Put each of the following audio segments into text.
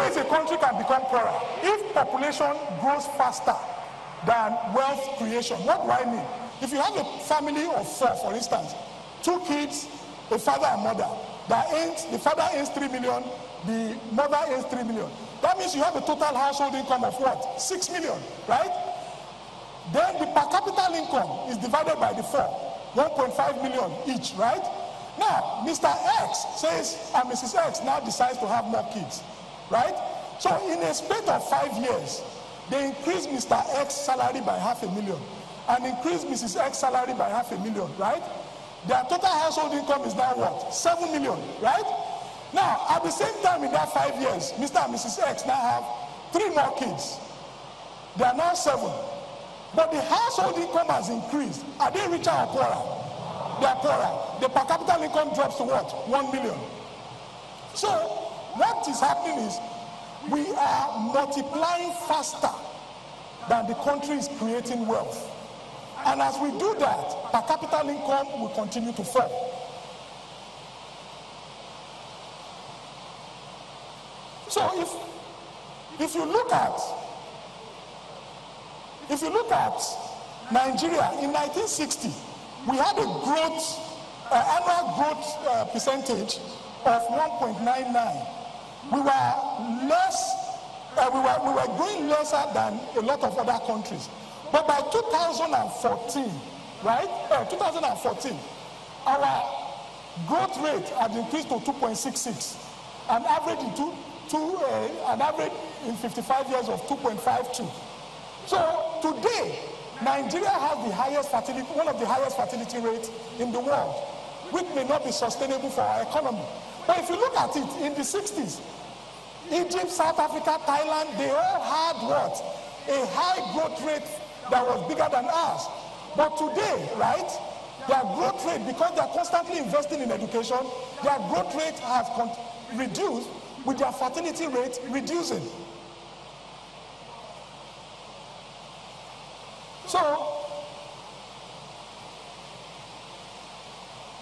ways a country can become poorer. If population grows faster than wealth creation, what do I mean? If you have a family of 4, for instance, 2 kids, a father and mother, the father earns 3 million, the mother earns 3 million. That means you have a total household income of what? 6 million, right? Then the per capita income is divided by the 4, 1.5 million each, right? Now, Mr. X says, and Mrs. X now decides to have more kids, right? So in a space of 5 years, they increase Mr. X's salary by $500,000 and increase Mrs. X's salary by $500,000, right? Their total household income is now what? 7 million, right? Now, at the same time in that 5 years, Mr. and Mrs. X now have 3 more kids. They are now 7. But the household income has increased. Are they richer or poorer? They are poorer. The per capita income drops to what? 1 million. So, what is happening is we are multiplying faster than the country is creating wealth. And as we do that, per capita income will continue to fall. So if you look at Nigeria in 1960, we had a growth, annual growth percentage of 1.99. We were growing lesser than a lot of other countries. But by 2014, right? 2014, our growth rate had increased to 2.66, an average in 55 years of 2.52. So today, Nigeria has the highest fertility, one of the highest fertility rates in the world, which may not be sustainable for our economy. But if you look at it, in the 60s, Egypt, South Africa, Thailand, they all had what? A high growth rate that was bigger than ours. But today, right, their growth rate, because they're constantly investing in education, their growth rate has reduced, with their fertility rate reducing. So,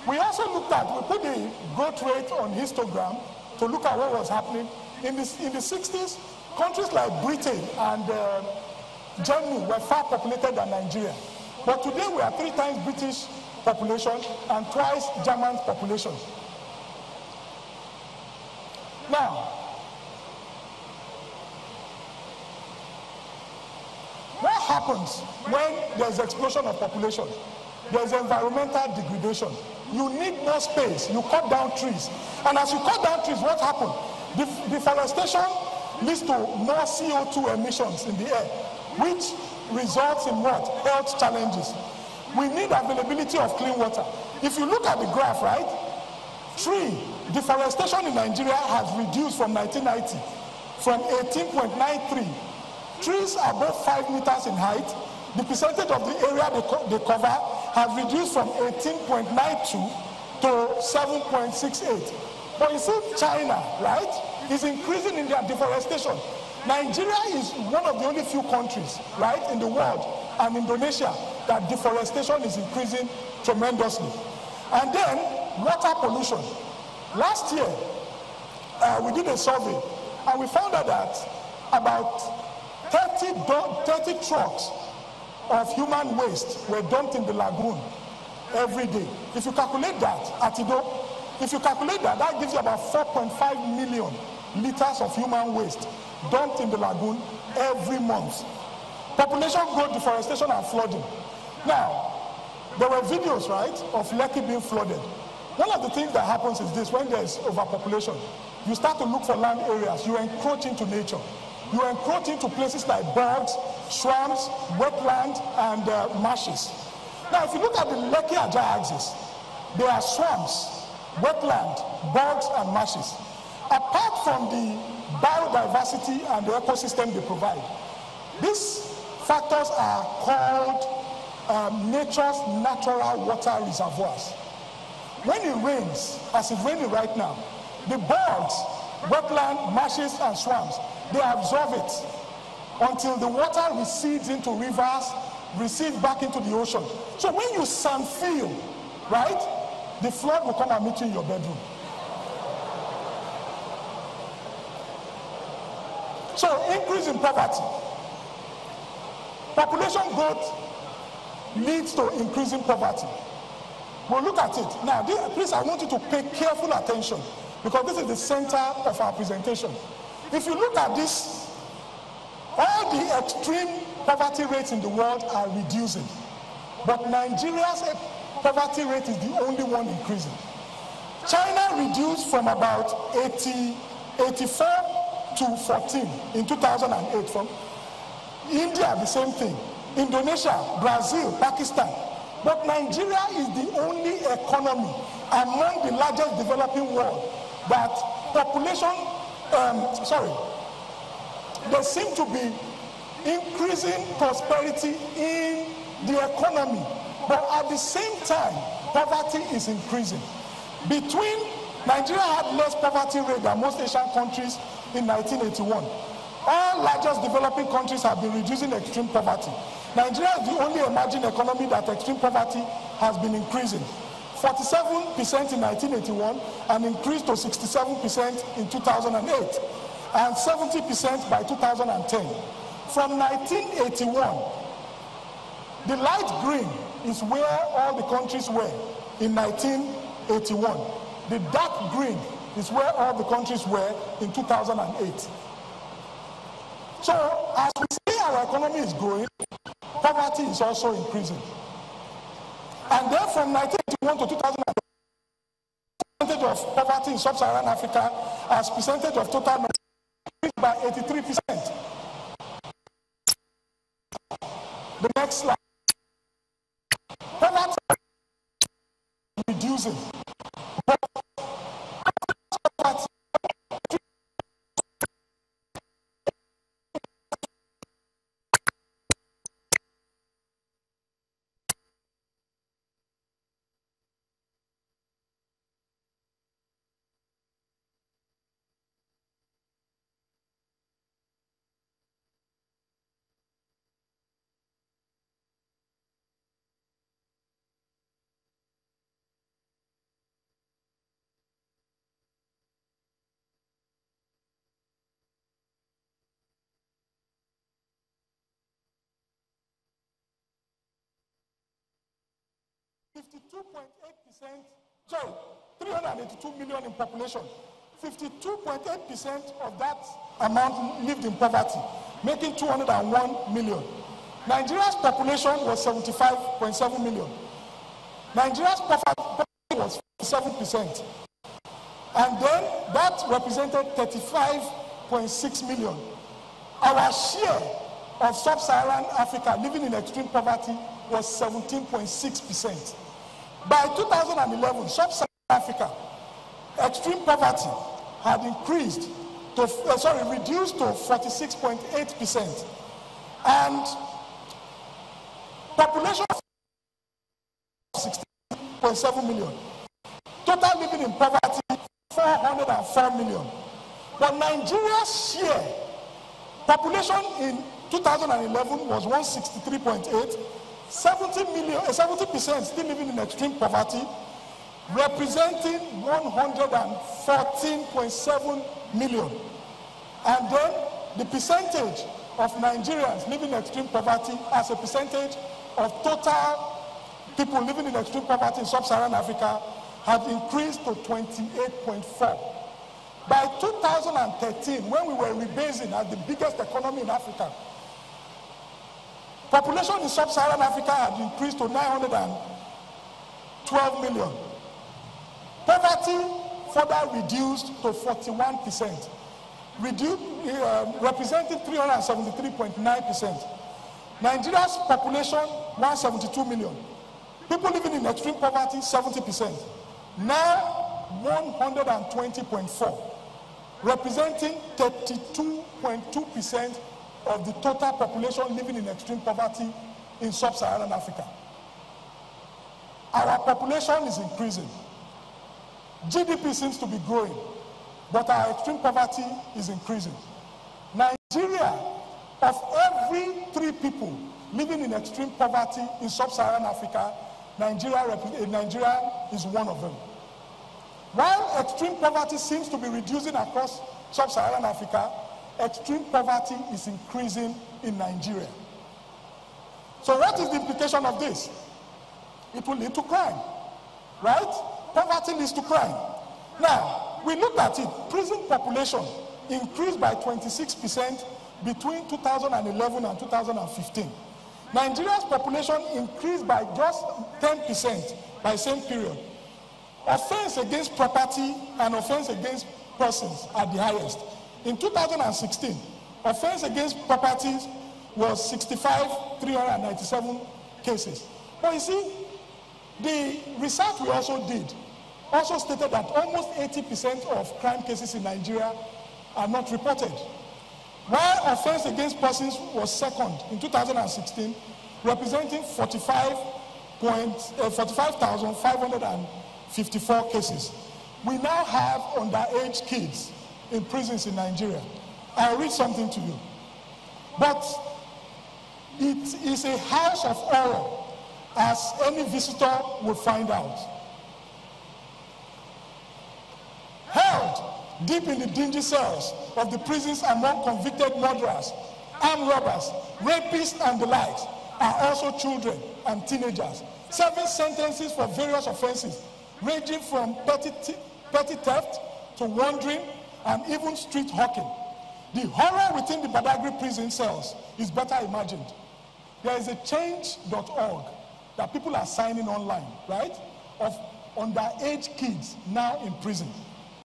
we also looked at, we put the growth rate on histogram to look at what was happening. In the 60s, countries like Britain and Germany were far populated than Nigeria. But today we are 3 times British population and twice German population. Now, what happens when there's explosion of population? There's environmental degradation. You need more space. You cut down trees. And as you cut down trees, what happens? Deforestation leads to more CO2 emissions in the air, which results in what? Health challenges. We need availability of clean water. If you look at the graph, right? Deforestation in Nigeria has reduced from 1990 from 18.93. Trees above 5 meters in height, the percentage of the area they cover has reduced from 18.92 to 7.68. But you see, China, right, is increasing in their deforestation. Nigeria is one of the only few countries, right, in the world, and Indonesia, that deforestation is increasing tremendously. And then, water pollution. Last year, we did a survey, and we found out that about 30 trucks of human waste were dumped in the lagoon every day. If you calculate that, that gives you about 4.5 million liters of human waste dumped in the lagoon every month. Population growth, deforestation, and flooding. Now, there were videos, right, of Lekki being flooded. One of the things that happens is this: when there's overpopulation, you start to look for land areas, you encroach into nature. You encroach into places like bogs, swamps, wetland, and marshes. Now, if you look at the Lekki-Ajah axis, there are swamps, wetland, bogs, and marshes. Apart from the biodiversity and the ecosystem they provide, these factors are called nature's natural water reservoirs. When it rains, as it's raining right now, the bogs, wetland, marshes, and swamps, they absorb it until the water recedes into rivers, recedes back into the ocean. So when you sand fill, right, the flood will come and meet you in your bedroom. So, increase in poverty. Population growth leads to increasing poverty. We'll look at it. Now, please, I want you to pay careful attention because this is the center of our presentation. If you look at this, all the extreme poverty rates in the world are reducing. But Nigeria's poverty rate is the only one increasing. China reduced from about 84 to 14 in 2008. From India, the same thing. Indonesia, Brazil, Pakistan. But Nigeria is the only economy among the largest developing world that population, there seem to be increasing prosperity in the economy. But at the same time, poverty is increasing. Nigeria had less poverty rate than most Asian countries in 1981. All largest developing countries have been reducing extreme poverty. Nigeria is the only emerging economy that extreme poverty has been increasing. 47% in 1981 and increased to 67% in 2008 and 70% by 2010. From 1981, the light green is where all the countries were in 1981. The dark green is where all the countries were in 2008. So, as we see our economy is growing, poverty is also increasing. And then from 1981 to 2008, the percentage of poverty in sub-Saharan Africa as percentage of total increased by 83%. The next slide. Poverty is reducing. But poverty 382 million in population. 52.8% of that amount lived in poverty, making 201 million. Nigeria's population was 75.7 million. Nigeria's poverty was 57%. And then that represented 35.6 million. Our share of sub-Saharan Africa living in extreme poverty was 17.6%. By 2011, sub-Saharan Africa, extreme poverty had reduced to 46.8%. And population of 16.7 million. Total living in poverty, 404 million. But Nigeria's share, population in 2011 was 163.8, 70% still living in extreme poverty, representing 114.7 million. And then the percentage of Nigerians living in extreme poverty as a percentage of total people living in extreme poverty in sub-Saharan Africa had increased to 28.4. By 2013, when we were rebasing as the biggest economy in Africa, population in sub-Saharan Africa had increased to 912 million. Poverty further reduced to 41%, representing 373.9%. Nigeria's population, 172 million. People living in extreme poverty, 70%. Now, 120.4, representing 32.2% of the total population living in extreme poverty in sub-Saharan Africa. Our population is increasing. GDP seems to be growing, but our extreme poverty is increasing. Nigeria, of every 3 people living in extreme poverty in sub-Saharan Africa, Nigeria is one of them. While extreme poverty seems to be reducing across sub-Saharan Africa, extreme poverty is increasing in Nigeria. So what is the implication of this? It will lead to crime, right? Poverty leads to crime. Now, we looked at it. Prison population increased by 26% between 2011 and 2015. Nigeria's population increased by just 10% by the same period. Offense against property and offense against persons are the highest. In 2016, offense against properties was 65,397 cases. But you see, the research we also did also stated that almost 80% of crime cases in Nigeria are not reported. While offense against persons was second in 2016, representing 45,554 cases. We now have underage kids in prisons in Nigeria. I'll read something to you. But it is a house of horror, as any visitor will find out. Held deep in the dingy cells of the prisons among convicted murderers, armed robbers, rapists, and the likes are also children and teenagers, serving sentences for various offenses, ranging from petty theft to wandering and even street hawking. The horror within the Badagry prison cells is better imagined. There is a change.org that people are signing online, right, of underage kids now in prison.